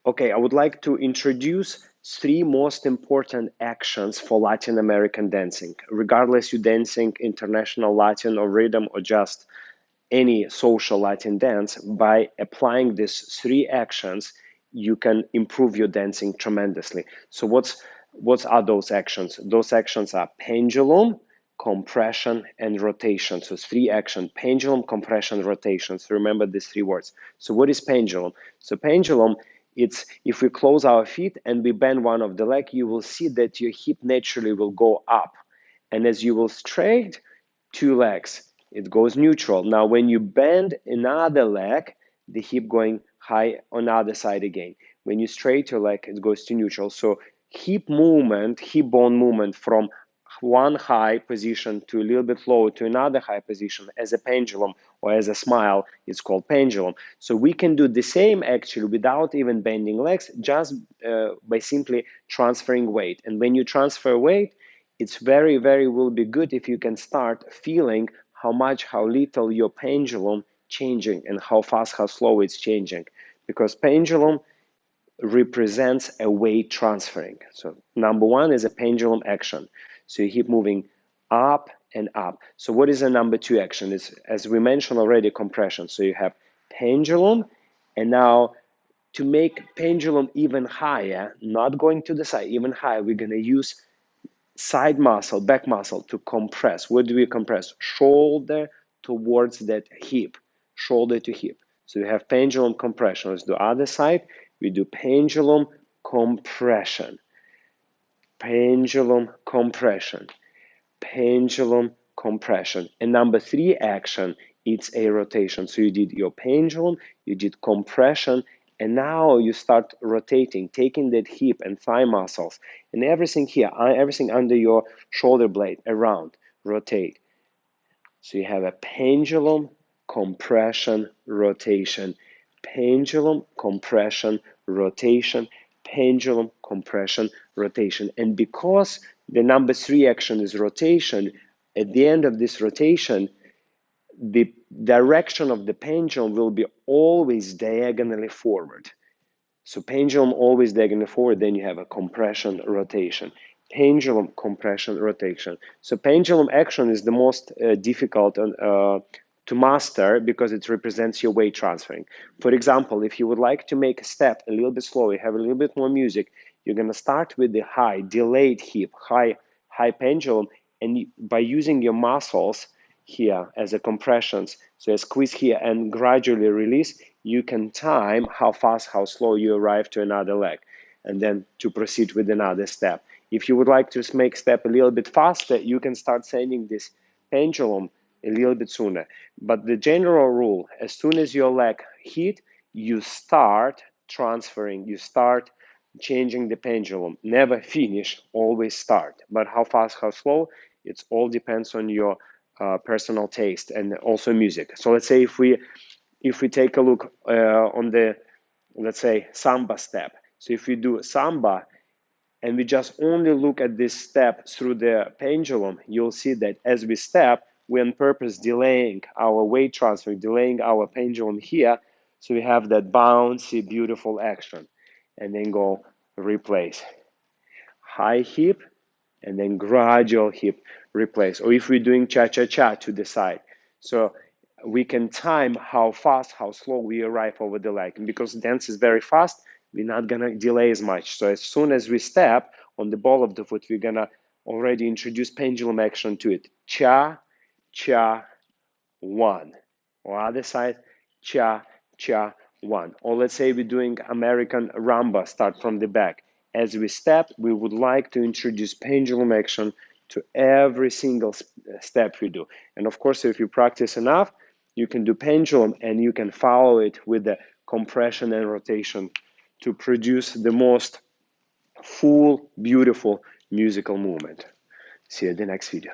Okay, I would like to introduce three most important actions for Latin American dancing. Regardless you're dancing international Latin or rhythm or just any social Latin dance, by applying these three actions, you can improve your dancing tremendously. So what are those actions? Those actions are pendulum, compression, and rotation. So it's three actions: pendulum, compression, rotation. So remember these three words. So what is pendulum? So pendulum, it's if we close our feet and we bend one of the leg, you will see that your hip naturally will go up. And as you will straight two legs, it goes neutral. Now, when you bend another leg, the hip going high on the other side again. When you straight your leg, it goes to neutral. So hip movement, hip bone movement from one high position to a little bit lower to another high position as a pendulum or as a smile, it's called pendulum. So we can do the same actually without even bending legs, just by simply transferring weight. And when you transfer weight, it's very, very will be good if you can start feeling how much, how little your pendulum changing and how fast, how slow it's changing. Because pendulum represents a weight transferring. So number one is a pendulum action. So you keep moving up and up. So what is a number two action? It's, as we mentioned already, compression. So you have pendulum, and now to make pendulum even higher, not going to the side, even higher, we're going to use side muscle, back muscle to compress. What do we compress? Shoulder towards that hip, shoulder to hip. So we have pendulum compression. Let's do other side. We do pendulum compression, pendulum compression, pendulum compression. And number three action, it's a rotation. So you did your pendulum, you did compression, and now you start rotating, taking that hip and thigh muscles and everything here, everything under your shoulder blade around, rotate. So you have a pendulum, compression, rotation, pendulum, compression, rotation, pendulum, compression, rotation. And because the number three action is rotation, at the end of this rotation, the direction of the pendulum will be always diagonally forward. So pendulum always diagonally forward, then you have a compression, rotation. Pendulum, compression, rotation. So pendulum action is the most difficult to master because it represents your weight transferring. For example, if you would like to make a step a little bit slower, have a little bit more music, you're going to start with the high, delayed hip, high pendulum, and by using your muscles here as a compressions, so a squeeze here and gradually release, you can time how fast, how slow you arrive to another leg, and then to proceed with another step. If you would like to make step a little bit faster, you can start sending this pendulum a little bit sooner. But the general rule, as soon as your leg hit, you start transferring, you start changing the pendulum. Never finish, always start. But how fast, how slow, it all depends on your personal taste and also music. So let's say if we take a look on the, let's say, samba step. So if we do samba and we just only look at this step through the pendulum, you'll see that as we step, we on purpose delaying our weight transfer, delaying our pendulum here. So we have that bouncy, beautiful action. And then go replace. High hip, and then gradual hip replace. Or if we're doing cha-cha-cha to the side. So we can time how fast, how slow we arrive over the leg. And because dance is very fast, we're not gonna delay as much. So as soon as we step on the ball of the foot, we're gonna already introduce pendulum action to it. Cha, cha, one. Or other side, cha, cha, one. Or let's say we're doing American rumba, start from the back. As we step, we would like to introduce pendulum action to every single step we do. And of course, if you practice enough, you can do pendulum and you can follow it with the compression and rotation to produce the most full, beautiful musical movement. See you in the next video.